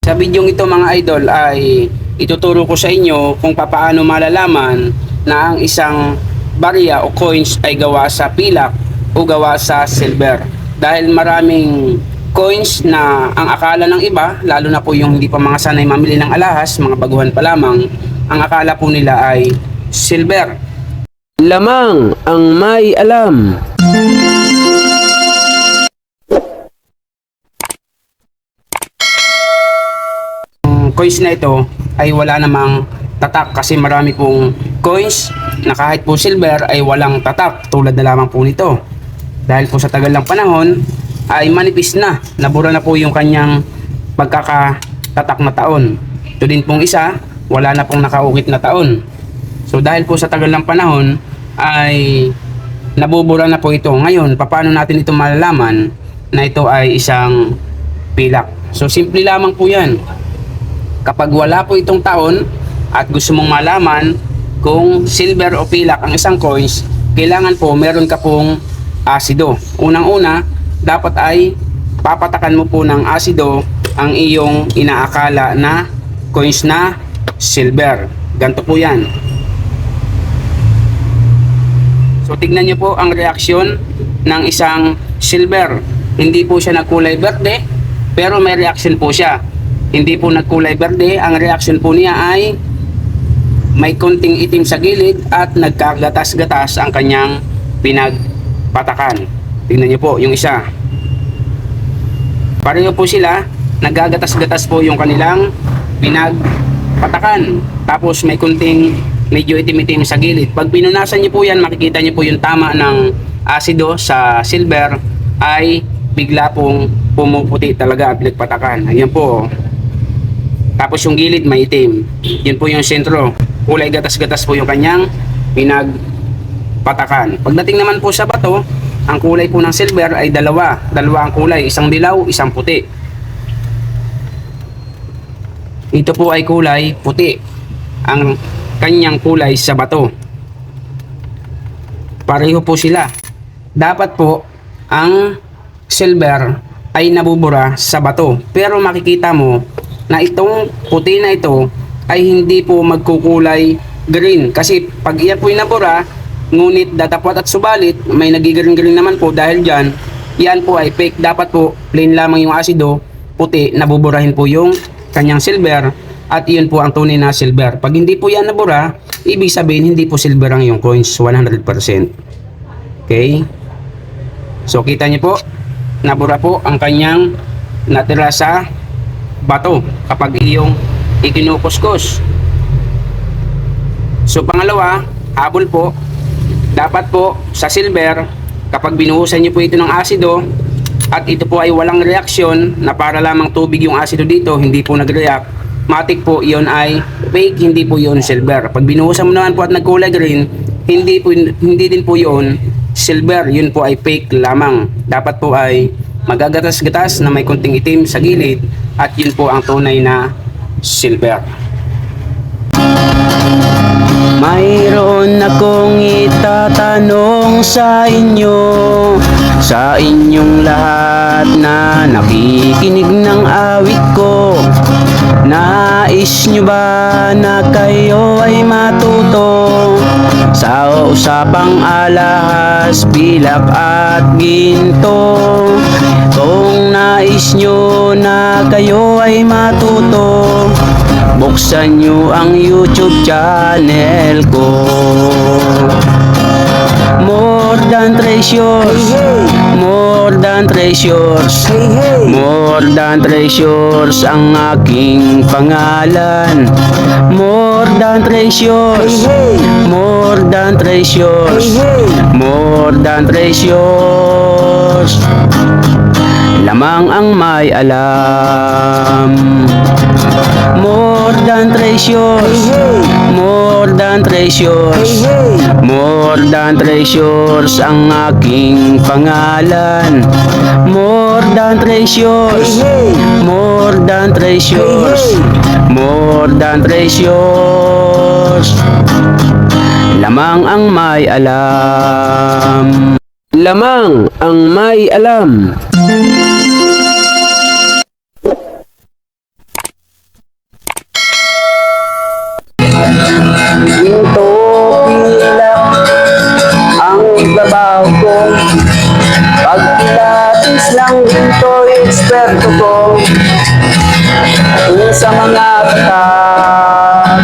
Sa bidyong ito mga idol ay ituturo ko sa inyo kung paano malalaman na ang isang barya o coins ay gawa sa pilak o gawa sa silver. Dahil maraming coins na ang akala ng iba, lalo na po yung hindi pa mga sanay mamili ng alahas, mga baguhan pa lamang, ang akala po nila ay silver. Lamang ang may alam. Coins na ito ay wala namang tatak kasi marami pong coins na kahit po silver ay walang tatak tulad na lamang po nito. Dahil po sa tagal ng panahon ay manipis na, nabura na po yung kanyang pagkakatatak na taon. Ito din pong isa, wala na pong nakaukit na taon. So dahil po sa tagal ng panahon ay nabubura na po ito. Ngayon, paano natin ito malalaman na ito ay isang pilak? So simple lamang po yan. Kapag wala po itong taon at gusto mong malaman kung silver o pilak ang isang coins, kailangan po meron ka pong asido. Unang-una, dapat ay papatakan mo po ng asido ang iyong inaakala na coins na silver. Ganito po yan. So tignan nyo po ang reaksyon ng isang silver. Hindi po siya nagkulay berde, pero may reaksyon po siya. Hindi po nagkulay berde, ang reaksyon po niya ay may konting itim sa gilid at nagkagatas-gatas ang kanyang pinagpatakan. Tingnan niyo po yung isa. Pareho po sila, naggagatas-gatas po yung kanilang pinagpatakan. Tapos may konting medyo itim-itim sa gilid. Pag pinunasan niyo po yan, makikita niyo po yung tama ng asido sa silver ay bigla pong pumuputi talaga at pinagpatakan. Ayan po. Tapos yung gilid may itim. Yun po yung sentro. Kulay gatas-gatas po yung kanyang pinagpatakan. Pagdating naman po sa bato, ang kulay po ng silver ay dalawa. Dalawa ang kulay. Isang dilaw, isang puti. Ito po ay kulay puti. Ang kanyang kulay sa bato. Pareho po sila. Dapat po ang silver ay nabubura sa bato. Pero makikita mo na itong puti na ito ay hindi po magkukulay green kasi pag iyan po nabura ngunit datapwat at subalit may nagigreen-green naman po dahil dyan yan po ay fake. Dapat po plain lamang yung asido puti, nabuburahin po yung kanyang silver at iyon po ang tunay na silver. Pag hindi po yan nabura, ibig sabihin hindi po silver ang yung coins 100%. Okay, so kita niyo po nabura po ang kanyang natira sa bato kapag iyong ikinukuskus. So pangalawa, habol po, dapat po sa silver kapag binuhusan nyo po ito ng asido at ito po ay walang reaksyon na para lamang tubig yung asido dito, hindi po nag-react, matik po iyon ay fake, hindi po iyon silver. Pag binuhusan mo naman po at nagkulay green, hindi din po iyon silver, yun po ay fake lamang. Dapat po ay magagatas-gatas na may konting itim sa gilid at yun po ang tunay na silver. Mayroon akong itatanong sa inyo, sa inyong lahat na nakikinig ng awit ko. Nais nyo ba na kayo ay matuto sa usapang alahas, pilak at ginto? Kung nais nyo na kayo ay matuto, buksan nyo ang YouTube channel ko. More than treasures, more than treasures, more than treasures ang aking pangalan. More than treasures, more than treasures, more than treasures. Lamang ang may alam. More than treasures, more than treasures, more than treasures ang aking pangalan. More than treasures, more than treasures, more than treasures. Lamang ang may alam. Lamang ang may alam. Ginto pilak ang trabaho ko. Pagpilatis ng ginto, eksperto ko. Kung sa mga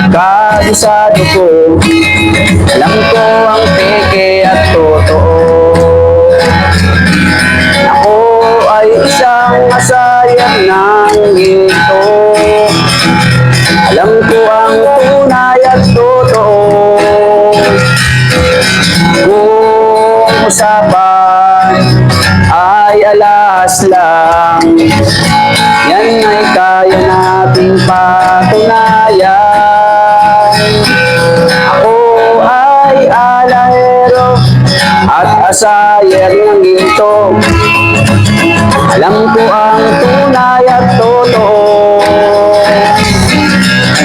kabisado ko, alam ko ang peke at totoo. Ako ay isang masayang ng ginto. Alam ko ang tunay at totoo. Kung usapan ay alas lang, yan ay kaya nating patunayan. Ako ay alahero at asayer ng ginto. Alam ko ang tunay at totoo.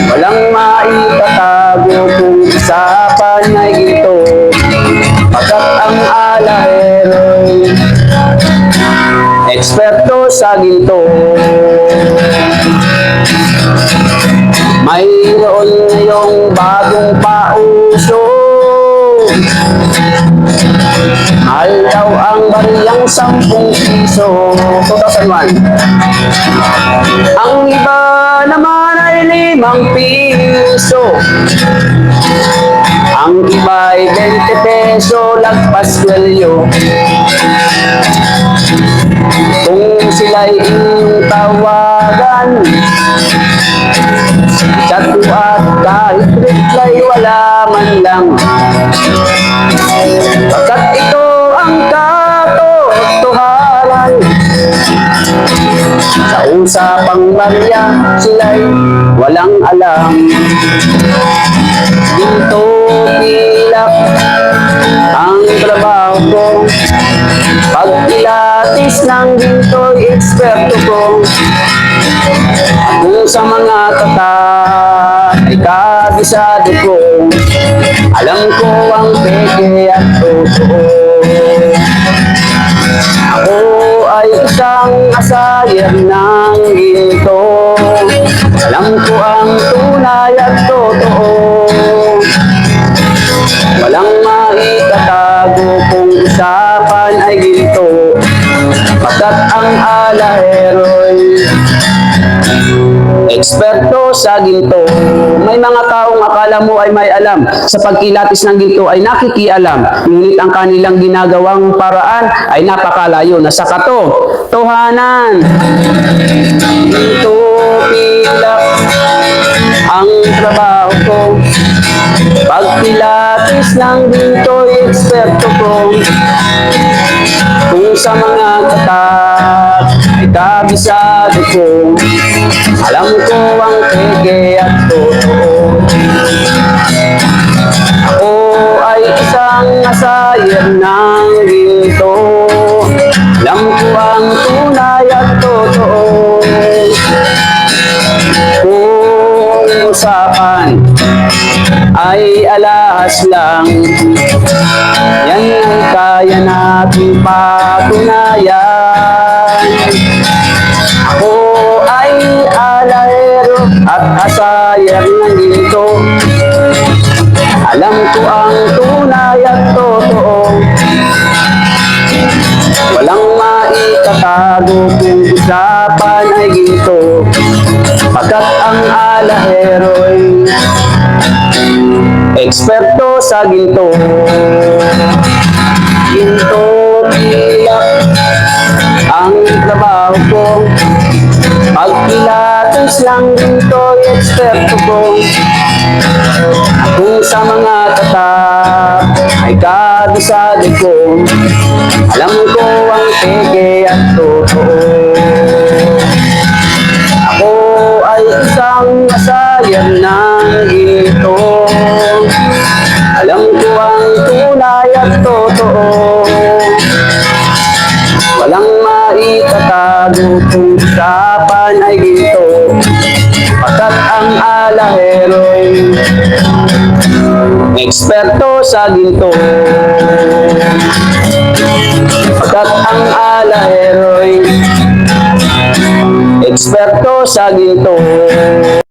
Walang maitatago kung usapan ay ginto. Pagkat ang alahero'y eksperto sa ginto. Mayroon ngayong bagong pauso. Mahal daw ang bariyang 10 piso. 2001. Ang iba naman ay 5 piso. Ang iba ay 20 peso, lagpas kwelyo. Kung sila'y inyong tawagan, chat at kahit reply, wala man lang. Pagkat ito ang katotohanan. Sa usapang barya, sila'y walang alam. Ginto pilak ang trabaho ko. Pagpilatis ng ginto, eksperto ko. Kung sa mga ay kabisado ko, alam ko ang peke at totoo. Ako ay isang asayer ng ginto. Alam ko ang tunay at totoo. Walang maitatago kung usapan ay ginto. Pagkat ang alahero'y eksperto sa ginto. May mga taong akala mo ay may alam sa pagkilatis ng ginto ay nakikialam, ngunit ang kanilang ginagawang paraan ay napakalayo na sa katotohanan. Ginto pilak ang trabaho ko. Pagpilatis ng ginto, eksperto ko. Kung sa mga ay kabisado ko, alam ko ang peke at totoo. Ako ay isang asayer ng ginto. Alam ko ang tunay at totoo. Kung usapan ay alahas lang, yan ang kaya nating patunayan. Ako ay alahero at asayer ng ginto. Alam ko ang tunay at totoo. Walang maitatago kung usapan ay ginto. Pagkat ang alahero'y eksperto sa ginto. Ginto pilak ang trabaho ko. Pagpilatis ng ginto, eksperto ko. Kung sa mga ay kabisado ko, alam ko ang peke at totoo. Ako ay isang asayer ng ginto. Alam ko ang tunay at totoo. Walang maitatago kung usapan ay ginto. Pagkat ang alahero'y eksperto sa ginto. Pagkat ang alahero'y eksperto sa ginto.